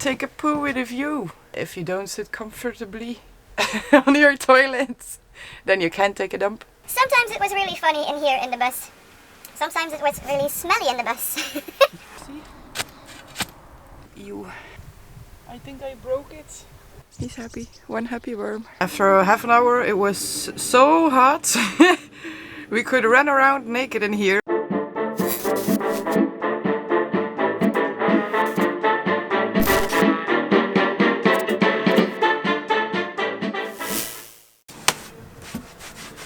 take a poo with a view. If you don't sit comfortably on your toilet, then you can't take a dump. Sometimes it was really funny in here in the bus. Sometimes it was really smelly in the bus. See? Ew. I think I broke it. He's happy. One happy worm. After half an hour it was so hot. We could run around naked in here.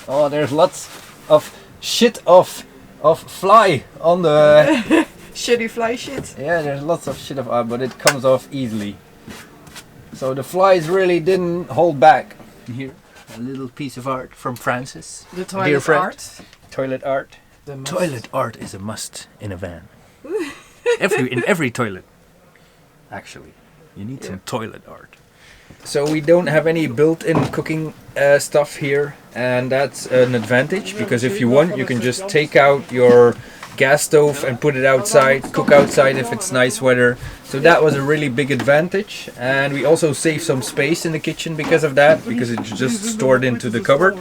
Oh, there's lots of shit of fly on the... Shitty fly shit. Yeah, there's lots of shit but it comes off easily. So the flies really didn't hold back. Here, a little piece of art from Francis. The toilet art. Toilet art. Toilet art is a must in a van. In every toilet. Actually, you need some toilet art. So we don't have any built-in cooking stuff here, and that's an advantage because if you want, you can just take out your gas stove and put it outside, cook outside if it's nice weather. So that was a really big advantage, and we also save some space in the kitchen because of that, because it's just stored into the cupboard,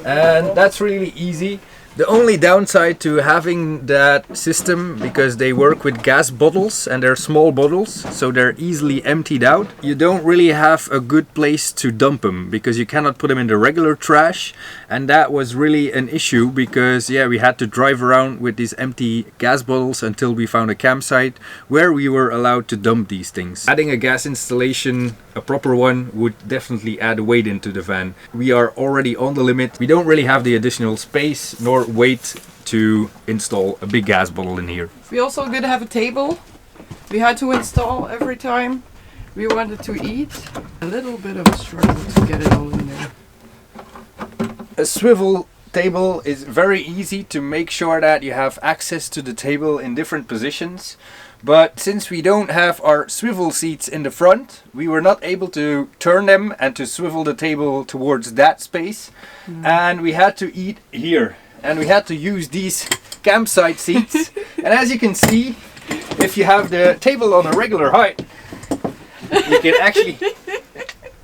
and that's really easy. The only downside to having that system, because they work with gas bottles and they're small bottles, so they're easily emptied out, you don't really have a good place to dump them because you cannot put them in the regular trash, and that was really an issue because we had to drive around with these empty gas bottles until we found a campsite where we were allowed to dump these things. Adding a gas installation, a proper one, would definitely add weight into the van. We are already on the limit. We don't really have the additional space nor weight to install a big gas bottle in here. We also did have a table. We had to install every time we wanted to eat. A little bit of a struggle to get it all in there. A swivel table is very easy to make sure that you have access to the table in different positions. But since we don't have our swivel seats in the front, we were not able to turn them and to swivel the table towards that space. And we had to eat here. And we had to use these campsite seats. And as you can see, if you have the table on a regular height, you can actually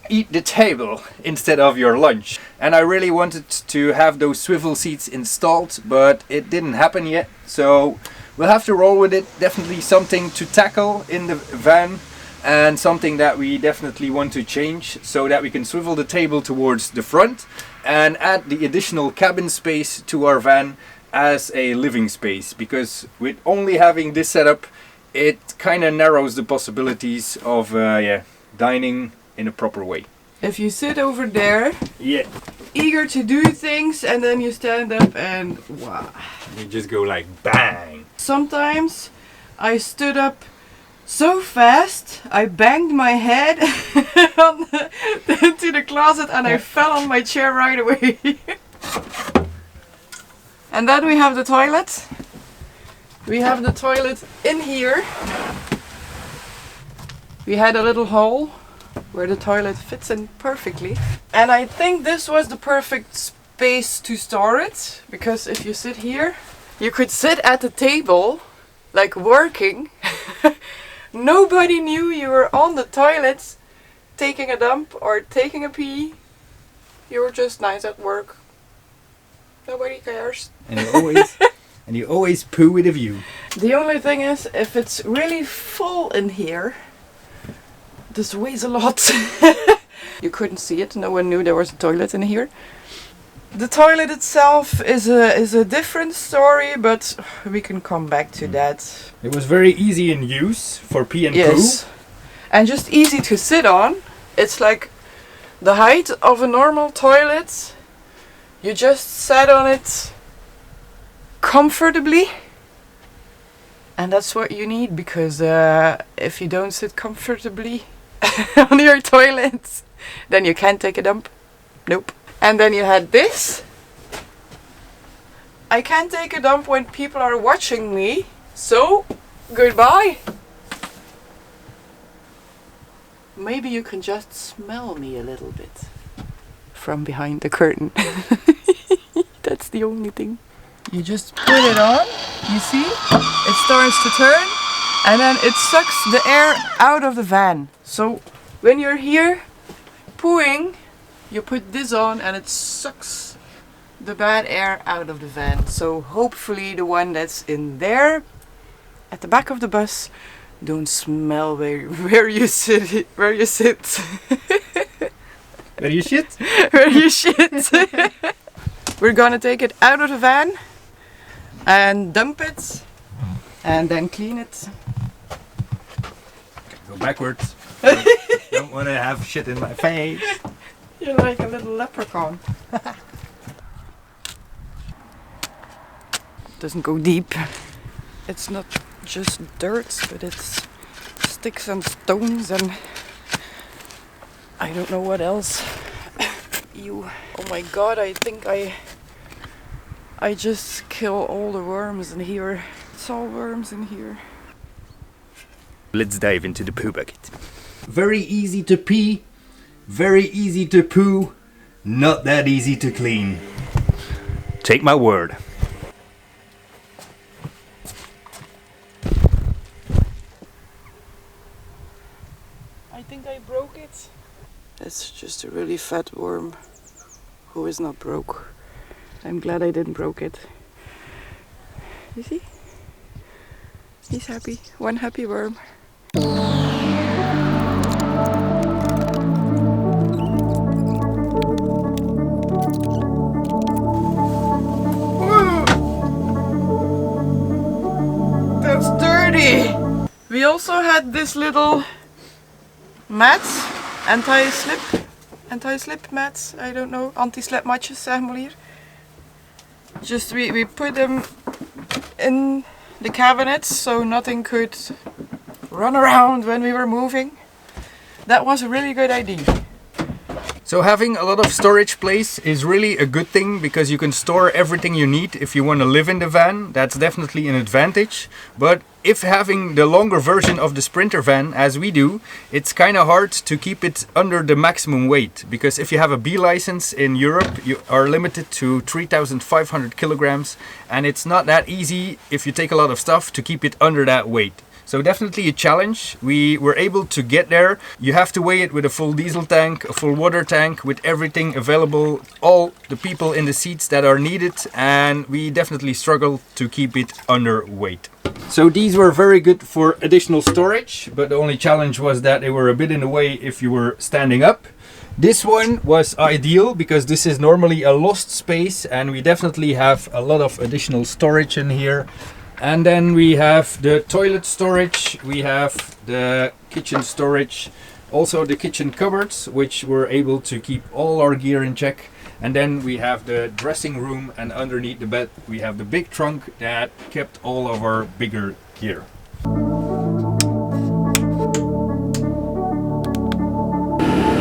eat the table instead of your lunch. And I really wanted to have those swivel seats installed, but it didn't happen yet. So we'll have to roll with it. Definitely something to tackle in the van, and something that we definitely want to change so that we can swivel the table towards the front and add the additional cabin space to our van as a living space, because with only having this setup, it kind of narrows the possibilities of dining in a proper way. If you sit over there, eager to do things, and then you stand up and wow, you just go like bang. Sometimes I stood up so fast, I banged my head into the closet and I fell on my chair right away. And then we have the toilet. We have the toilet in here. We had a little hole where the toilet fits in perfectly. And I think this was the perfect space to store it, because if you sit here, you could sit at the table, like working. Nobody knew you were on the toilet taking a dump or taking a pee. You were just nice at work. Nobody cares. And you always poo with a view. The only thing is, if it's really full in here, this weighs a lot. You couldn't see it. No one knew there was a toilet in here. The toilet itself is a different story, but we can come back to that. It was very easy in use for pee and poo. And just easy to sit on. It's like the height of a normal toilet. You just sat on it comfortably. And that's what you need, because if you don't sit comfortably on your toilet, then you can't take a dump. Nope. And then you had this. I can't take a dump when people are watching me, so goodbye. Maybe you can just smell me a little bit from behind the curtain. That's the only thing. You just put it on, you see? It starts to turn, And then it sucks the air out of the van. So when you're here pooing, you put this on and it sucks the bad air out of the van. So hopefully the one that's in there at the back of the bus don't smell where you sit. Where you sit. Where you shit? Where you shit. We're gonna take it out of the van and dump it and then clean it. Go backwards. Don't want to have shit in my face. You're like a little leprechaun. Doesn't go deep. It's not just dirt, but it's sticks and stones and I don't know what else. Ew. Oh my god, I think I just kill all the worms in here. It's all worms in here. Let's dive into the poo bucket. Very easy to pee, very easy to poo, not that easy to clean. Take my word. I think I broke it. It's just a really fat worm who is not broke. I'm glad I didn't broke it. You see? He's happy. One happy worm. That's dirty! We also had this little mats, anti-slip mats, I don't know, anti-slip matjes zeg maar hier. Just we put them in the cabinets so nothing could run around when we were moving. That was a really good idea. So having a lot of storage place is really a good thing because you can store everything you need if you want to live in the van. That's definitely an advantage. But if having the longer version of the Sprinter van, as we do, it's kind of hard to keep it under the maximum weight. Because if you have a B license in Europe, you are limited to 3,500 kilograms. And it's not that easy if you take a lot of stuff to keep it under that weight. So definitely a challenge. We were able to get there. You have to weigh it with a full diesel tank, a full water tank, with everything available, all the people in the seats that are needed, and we definitely struggled to keep it under weight. So these were very good for additional storage, but the only challenge was that they were a bit in the way if you were standing up. This one was ideal because this is normally a lost space and we definitely have a lot of additional storage in here. And then we have the toilet storage, we have the kitchen storage, also the kitchen cupboards, which were able to keep all our gear in check. And then we have the dressing room, and underneath the bed we have the big trunk that kept all of our bigger gear.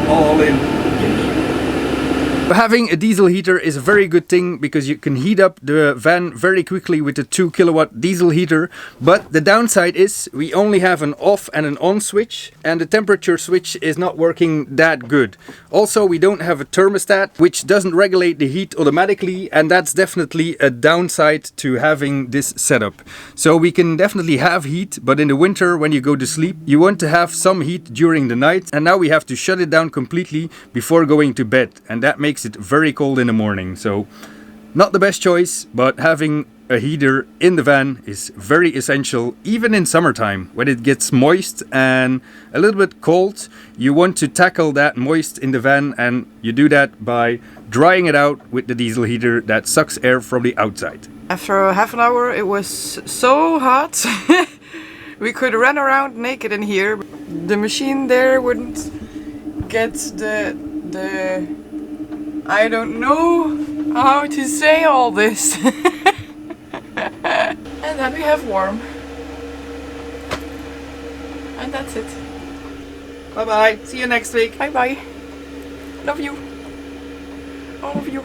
All in. Having a diesel heater is a very good thing because you can heat up the van very quickly with a 2 kilowatt diesel heater. But the downside is we only have an off and an on switch, and the temperature switch is not working that good. Also, we don't have a thermostat which doesn't regulate the heat automatically, and that's definitely a downside to having this setup. So we can definitely have heat, but in the winter when you go to sleep you want to have some heat during the night, and now we have to shut it down completely before going to bed, and that makes it very cold in the morning. So not the best choice, but having a heater in the van is very essential, even in summertime when it gets moist and a little bit cold. You want to tackle that moist in the van, and you do that by drying it out with the diesel heater that sucks air from the outside. After half an hour it was so hot we could run around naked in here. The machine there wouldn't get the I don't know how to say all this. And then we have warm. And that's it. Bye bye, see you next week. Bye bye. Love you. All of you.